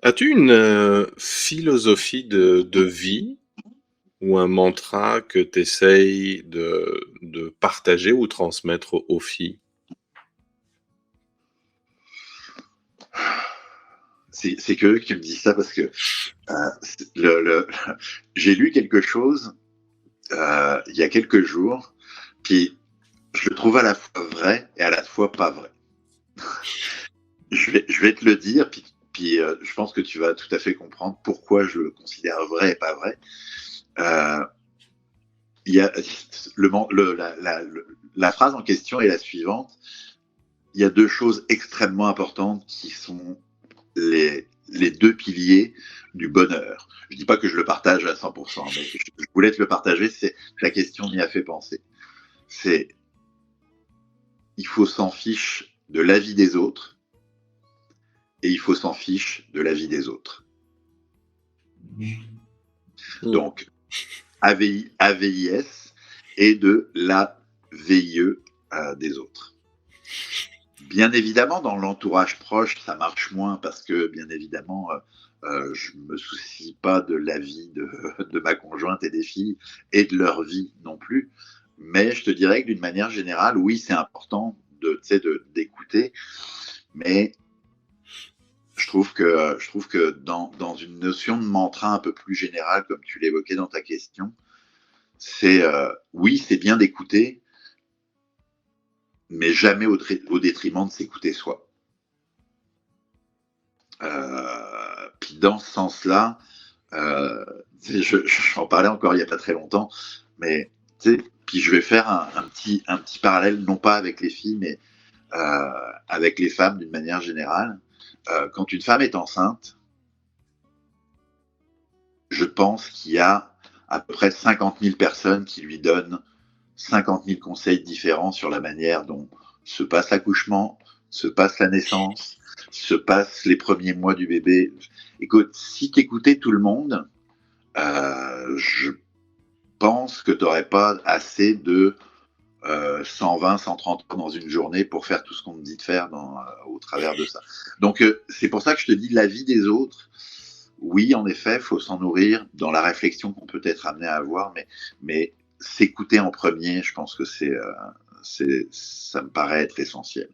As-tu une philosophie de vie ou un mantra que tu essayes de partager ou transmettre aux filles? C'est curieux que tu me dises ça parce que j'ai lu quelque chose il y a quelques jours, puis je le trouve à la fois vrai et à la fois pas vrai. Je vais te le dire, puis je pense que tu vas tout à fait comprendre pourquoi je le considère vrai et pas vrai. Euh, il y a la phrase en question est la suivante. Il y a deux choses extrêmement importantes qui sont les deux piliers du bonheur. Je dis pas que je le partage à 100%, mais je voulais te le partager, c'est la question m'y a fait penser. C'est il faut s'en fiche de l'avis des autres et il faut s'en fiche de l'avis des autres. Mmh. Donc, AVIS et de la VIE des autres. Bien évidemment, dans l'entourage proche, ça marche moins parce que, bien évidemment, je me soucie pas de la vie de ma conjointe et des filles et de leur vie non plus. Mais je te dirais que d'une manière générale, oui, c'est important d'écouter, mais je trouve que dans une notion de mantra un peu plus générale, comme tu l'évoquais dans ta question, c'est oui, c'est bien d'écouter, mais jamais au détriment de s'écouter soi. Puis dans ce sens-là, euh, j'en parlais encore il n'y a pas très longtemps, mais puis je vais faire un petit parallèle, non pas avec les filles, mais avec les femmes d'une manière générale. Quand une femme est enceinte, je pense qu'il y a à peu près 50 000 personnes qui lui donnent 50 000 conseils différents sur la manière dont se passe l'accouchement, se passe la naissance, se passent les premiers mois du bébé. Écoute, si t'écoutais tout le monde, je pense que t'aurais pas assez de 120, 130 heures dans une journée pour faire tout ce qu'on te dit de faire au travers de ça. Donc c'est pour ça que je te dis la vie des autres. Oui, en effet, il faut s'en nourrir dans la réflexion qu'on peut être amené à avoir, mais s'écouter en premier, je pense que ça me paraît être essentiel.